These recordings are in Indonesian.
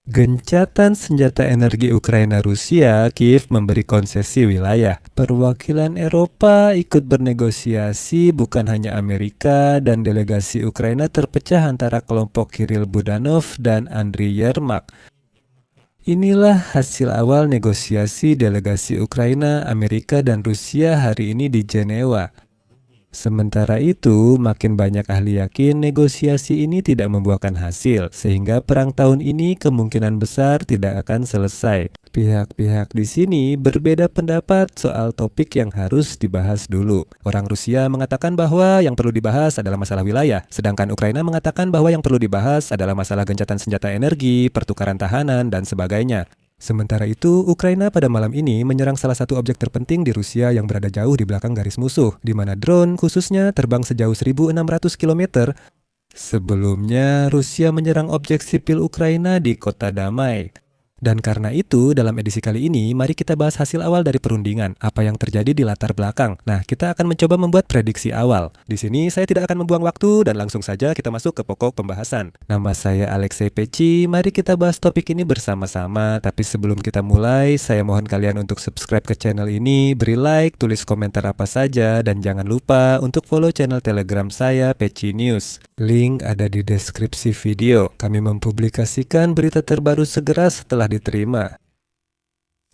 Gencatan senjata energi Ukraina-Rusia, Kiev memberi konsesi wilayah. Perwakilan Eropa ikut bernegosiasi, bukan hanya Amerika, dan delegasi Ukraina terpecah antara kelompok Kirill Budanov dan Andriy Yermak. Inilah hasil awal negosiasi delegasi Ukraina, Amerika, dan Rusia hari ini di Jenewa. Sementara itu, makin banyak ahli yakin negosiasi ini tidak membuahkan hasil, sehingga perang tahun ini kemungkinan besar tidak akan selesai. Pihak-pihak di sini berbeda pendapat soal topik yang harus dibahas dulu. Orang Rusia mengatakan bahwa yang perlu dibahas adalah masalah wilayah, sedangkan Ukraina mengatakan bahwa yang perlu dibahas adalah masalah gencatan senjata energi, pertukaran tahanan, dan sebagainya. Sementara itu, Ukraina pada malam ini menyerang salah satu objek terpenting di Rusia yang berada jauh di belakang garis musuh, di mana drone khususnya terbang sejauh 1.600 km. Sebelumnya, Rusia menyerang objek sipil Ukraina di kota Damai. Dan karena itu, dalam edisi kali ini, mari kita bahas hasil awal dari perundingan, apa yang terjadi di latar belakang. Nah, kita akan mencoba membuat prediksi awal. Di sini, saya tidak akan membuang waktu dan langsung saja kita masuk ke pokok pembahasan. Nama saya Alexei Peci, mari kita bahas topik ini bersama-sama. Tapi sebelum kita mulai, saya mohon kalian untuk subscribe ke channel ini, beri like, tulis komentar apa saja, dan jangan lupa untuk follow channel Telegram saya, Peci News. Link ada di deskripsi video. Kami mempublikasikan berita terbaru segera setelah diterima.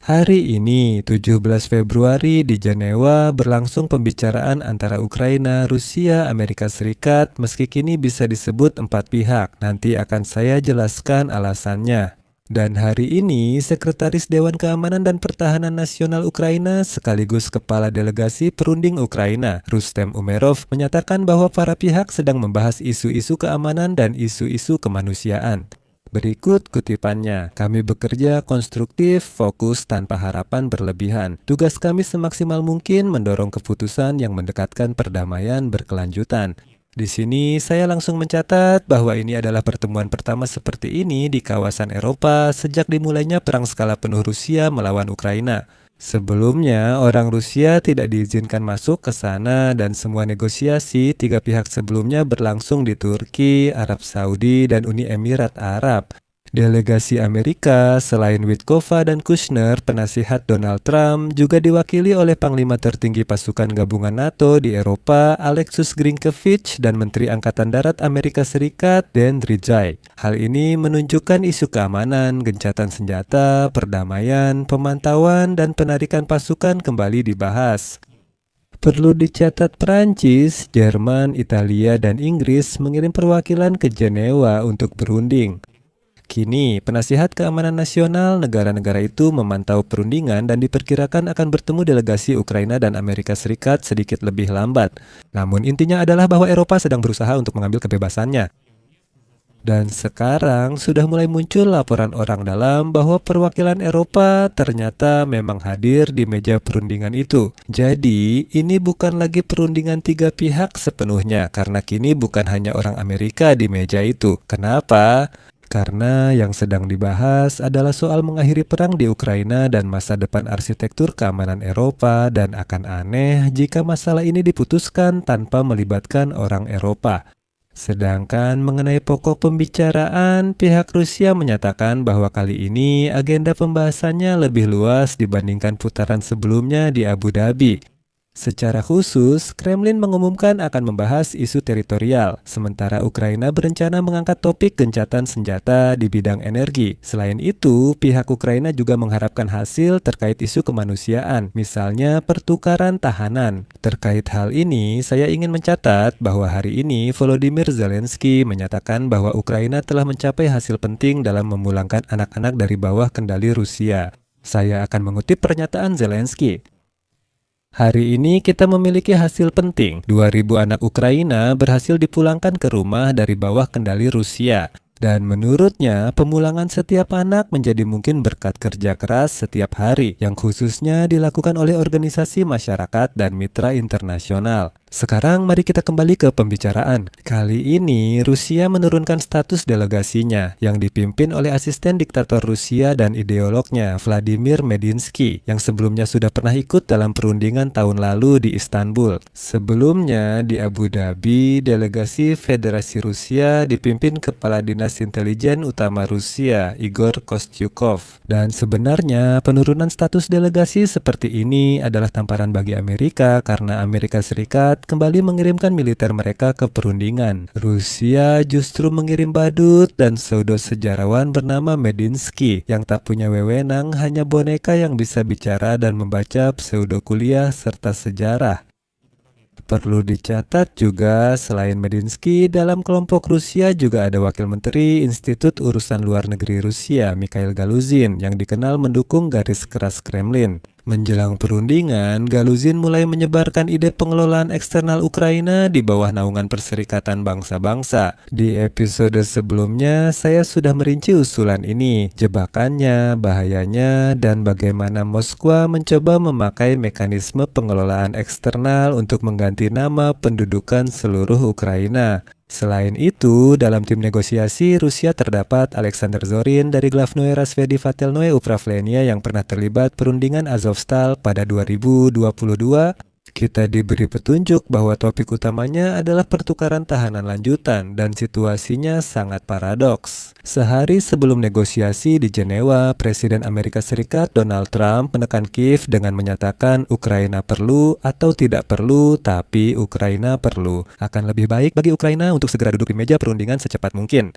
Hari ini, 17 Februari di Jenewa, berlangsung pembicaraan antara Ukraina, Rusia, Amerika Serikat, meski kini bisa disebut 4 pihak. Nanti akan saya jelaskan alasannya. Dan hari ini, Sekretaris Dewan Keamanan dan Pertahanan Nasional Ukraina sekaligus Kepala Delegasi Perunding Ukraina, Rustem Umerov, menyatakan bahwa para pihak sedang membahas isu-isu keamanan dan isu-isu kemanusiaan. Berikut kutipannya, kami bekerja konstruktif, fokus tanpa harapan berlebihan. Tugas kami semaksimal mungkin mendorong keputusan yang mendekatkan perdamaian berkelanjutan. Di sini saya langsung mencatat bahwa ini adalah pertemuan pertama seperti ini di kawasan Eropa sejak dimulainya perang skala penuh Rusia melawan Ukraina. Sebelumnya, orang Rusia tidak diizinkan masuk ke sana dan semua negosiasi tiga pihak sebelumnya berlangsung di Turki, Arab Saudi, dan Uni Emirat Arab. Delegasi Amerika, selain Witkova dan Kushner, penasihat Donald Trump, juga diwakili oleh Panglima Tertinggi Pasukan Gabungan NATO di Eropa, Alexus Grinkevich, dan Menteri Angkatan Darat Amerika Serikat, Dan Rijay. Hal ini menunjukkan isu keamanan, gencatan senjata, perdamaian, pemantauan, dan penarikan pasukan kembali dibahas. Perlu dicatat, Prancis, Jerman, Italia, dan Inggris mengirim perwakilan ke Jenewa untuk berunding. Kini, penasihat keamanan nasional negara-negara itu memantau perundingan dan diperkirakan akan bertemu delegasi Ukraina dan Amerika Serikat sedikit lebih lambat. Namun intinya adalah bahwa Eropa sedang berusaha untuk mengambil kebebasannya. Dan sekarang sudah mulai muncul laporan orang dalam bahwa perwakilan Eropa ternyata memang hadir di meja perundingan itu. Jadi, ini bukan lagi perundingan tiga pihak sepenuhnya, karena kini bukan hanya orang Amerika di meja itu. Kenapa? Karena yang sedang dibahas adalah soal mengakhiri perang di Ukraina dan masa depan arsitektur keamanan Eropa, dan akan aneh jika masalah ini diputuskan tanpa melibatkan orang Eropa. Sedangkan mengenai pokok pembicaraan, pihak Rusia menyatakan bahwa kali ini agenda pembahasannya lebih luas dibandingkan putaran sebelumnya di Abu Dhabi. Secara khusus, Kremlin mengumumkan akan membahas isu teritorial, sementara Ukraina berencana mengangkat topik gencatan senjata di bidang energi. Selain itu, pihak Ukraina juga mengharapkan hasil terkait isu kemanusiaan, misalnya pertukaran tahanan. Terkait hal ini, saya ingin mencatat bahwa hari ini Volodymyr Zelensky menyatakan bahwa Ukraina telah mencapai hasil penting dalam memulangkan anak-anak dari bawah kendali Rusia. Saya akan mengutip pernyataan Zelensky. Hari ini kita memiliki hasil penting. 2.000 anak Ukraina berhasil dipulangkan ke rumah dari bawah kendali Rusia. Dan menurutnya, pemulangan setiap anak menjadi mungkin berkat kerja keras setiap hari, yang khususnya dilakukan oleh organisasi masyarakat dan mitra internasional. Sekarang mari kita kembali ke pembicaraan. Kali ini Rusia menurunkan status delegasinya yang dipimpin oleh asisten diktator Rusia dan ideolognya Vladimir Medinsky yang sebelumnya sudah pernah ikut dalam perundingan tahun lalu di Istanbul. Sebelumnya di Abu Dhabi, delegasi Federasi Rusia dipimpin Kepala Dinas otoritas intelijen utama Rusia, Igor Kostyukov. Dan sebenarnya penurunan status delegasi seperti ini adalah tamparan bagi Amerika karena Amerika Serikat kembali mengirimkan militer mereka ke perundingan. Rusia justru mengirim badut dan pseudo sejarawan bernama Medinsky yang tak punya wewenang, hanya boneka yang bisa bicara dan membaca pseudo kuliah serta sejarah. Perlu dicatat juga, selain Medinsky, dalam kelompok Rusia juga ada Wakil Menteri Institut Urusan Luar Negeri Rusia, Mikhail Galuzin, yang dikenal mendukung garis keras Kremlin. Menjelang perundingan, Galuzin mulai menyebarkan ide pengelolaan eksternal Ukraina di bawah naungan Perserikatan Bangsa-Bangsa. Di episode sebelumnya, saya sudah merinci usulan ini, jebakannya, bahayanya, dan bagaimana Moskwa mencoba memakai mekanisme pengelolaan eksternal untuk mengganti nama pendudukan seluruh Ukraina. Selain itu, dalam tim negosiasi Rusia terdapat Alexander Zorin dari Glavnoye Razvedivatelnoye Upravlenia yang pernah terlibat perundingan Azovstal pada 2022. Kita diberi petunjuk bahwa topik utamanya adalah pertukaran tahanan lanjutan dan situasinya sangat paradoks. Sehari sebelum negosiasi di Jenewa, Presiden Amerika Serikat Donald Trump menekan Kiev dengan menyatakan Ukraina perlu atau tidak perlu, tapi Ukraina perlu. Akan lebih baik bagi Ukraina untuk segera duduk di meja perundingan secepat mungkin.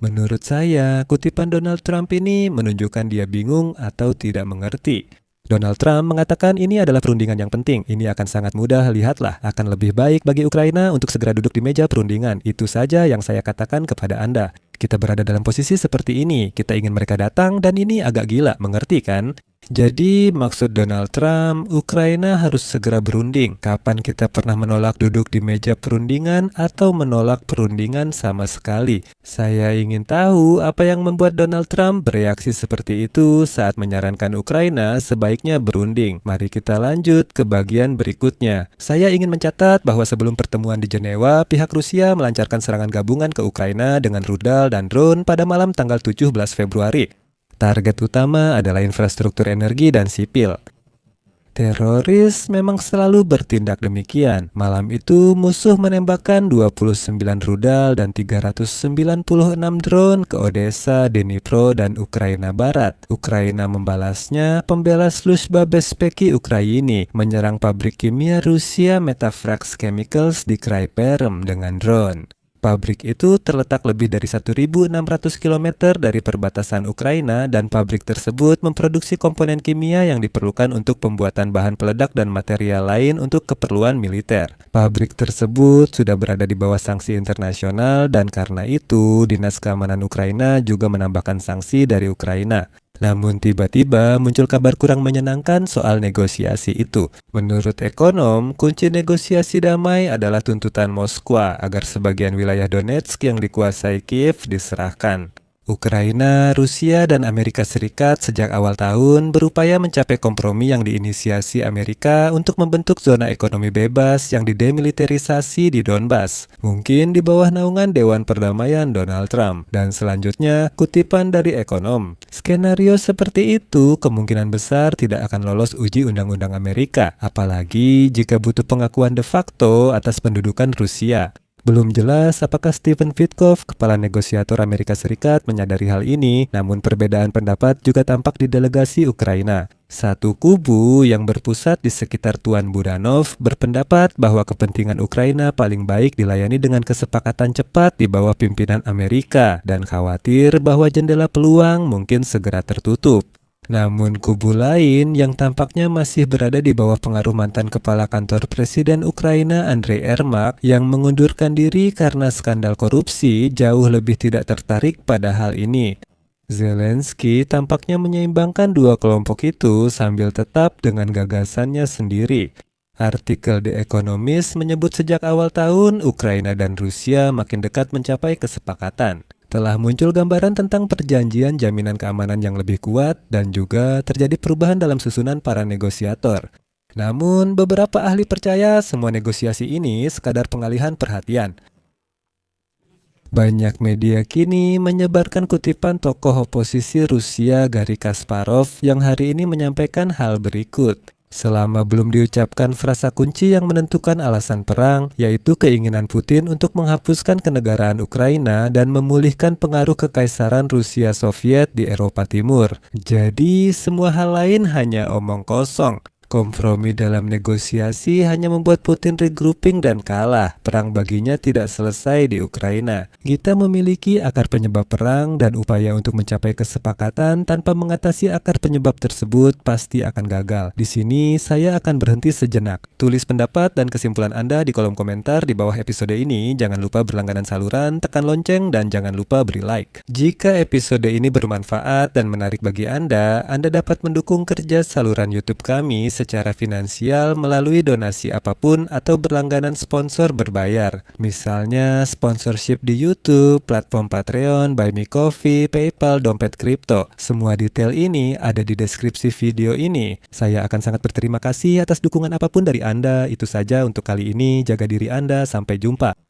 Menurut saya, kutipan Donald Trump ini menunjukkan dia bingung atau tidak mengerti. Donald Trump mengatakan ini adalah perundingan yang penting. Ini akan sangat mudah, lihatlah. Akan lebih baik bagi Ukraina untuk segera duduk di meja perundingan. Itu saja yang saya katakan kepada Anda. Kita berada dalam posisi seperti ini. Kita ingin mereka datang dan ini agak gila, mengerti kan? Jadi maksud Donald Trump, Ukraina harus segera berunding. Kapan kita pernah menolak duduk di meja perundingan atau menolak perundingan sama sekali? Saya ingin tahu apa yang membuat Donald Trump bereaksi seperti itu saat menyarankan Ukraina sebaiknya berunding. Mari kita lanjut ke bagian berikutnya. Saya ingin mencatat bahwa sebelum pertemuan di Jenewa, pihak Rusia melancarkan serangan gabungan ke Ukraina dengan rudal dan drone pada malam tanggal 17 Februari. Target utama adalah infrastruktur energi dan sipil. Teroris memang selalu bertindak demikian. Malam itu musuh menembakkan 29 rudal dan 396 drone ke Odessa, Dnipro, dan Ukraina Barat. Ukraina membalasnya. Pembela Sluzhba Bezpeki Ukrayini menyerang pabrik kimia Rusia Metafrax Chemicals di Krai Perm dengan drone. Pabrik itu terletak lebih dari 1.600 km dari perbatasan Ukraina dan pabrik tersebut memproduksi komponen kimia yang diperlukan untuk pembuatan bahan peledak dan material lain untuk keperluan militer. Pabrik tersebut sudah berada di bawah sanksi internasional dan karena itu Dinas Keamanan Ukraina juga menambahkan sanksi dari Ukraina. Namun tiba-tiba muncul kabar kurang menyenangkan soal negosiasi itu. Menurut ekonom, kunci negosiasi damai adalah tuntutan Moskwa agar sebagian wilayah Donetsk yang dikuasai Kiev diserahkan. Ukraina, Rusia, dan Amerika Serikat sejak awal tahun berupaya mencapai kompromi yang diinisiasi Amerika untuk membentuk zona ekonomi bebas yang didemilitarisasi di Donbas, mungkin di bawah naungan Dewan Perdamaian Donald Trump. Dan selanjutnya, kutipan dari ekonom. Skenario seperti itu kemungkinan besar tidak akan lolos uji undang-undang Amerika, apalagi jika butuh pengakuan de facto atas pendudukan Rusia. Belum jelas apakah Stephen Witkoff, kepala negosiator Amerika Serikat, menyadari hal ini, namun perbedaan pendapat juga tampak di delegasi Ukraina. Satu kubu yang berpusat di sekitar Tuan Budanov berpendapat bahwa kepentingan Ukraina paling baik dilayani dengan kesepakatan cepat di bawah pimpinan Amerika dan khawatir bahwa jendela peluang mungkin segera tertutup. Namun kubu lain yang tampaknya masih berada di bawah pengaruh mantan kepala kantor Presiden Ukraina Andrei Yermak yang mengundurkan diri karena skandal korupsi jauh lebih tidak tertarik pada hal ini. Zelensky tampaknya menyeimbangkan dua kelompok itu sambil tetap dengan gagasannya sendiri. Artikel The Economist menyebut sejak awal tahun Ukraina dan Rusia makin dekat mencapai kesepakatan. Telah muncul gambaran tentang perjanjian jaminan keamanan yang lebih kuat dan juga terjadi perubahan dalam susunan para negosiator. Namun, beberapa ahli percaya semua negosiasi ini sekadar pengalihan perhatian. Banyak media kini menyebarkan kutipan tokoh oposisi Rusia Garry Kasparov yang hari ini menyampaikan hal berikut. Selama belum diucapkan frasa kunci yang menentukan alasan perang, yaitu keinginan Putin untuk menghapuskan kenegaraan Ukraina dan memulihkan pengaruh kekaisaran Rusia Soviet di Eropa Timur. Jadi, semua hal lain hanya omong kosong. Kompromi dalam negosiasi hanya membuat Putin regrouping dan kalah. Perang baginya tidak selesai di Ukraina. Kita memiliki akar penyebab perang dan upaya untuk mencapai kesepakatan tanpa mengatasi akar penyebab tersebut pasti akan gagal. Di sini saya akan berhenti sejenak. Tulis pendapat dan kesimpulan Anda di kolom komentar di bawah episode ini. Jangan lupa berlangganan saluran, tekan lonceng, dan jangan lupa beri like. Jika episode ini bermanfaat dan menarik bagi Anda dapat mendukung kerja saluran YouTube kami secara finansial melalui donasi apapun atau berlangganan sponsor berbayar. Misalnya sponsorship di YouTube, platform Patreon, Buy Me Coffee, PayPal, dompet kripto. Semua detail ini ada di deskripsi video ini. Saya akan sangat berterima kasih atas dukungan apapun dari Anda. Itu saja untuk kali ini. Jaga diri Anda. Sampai jumpa.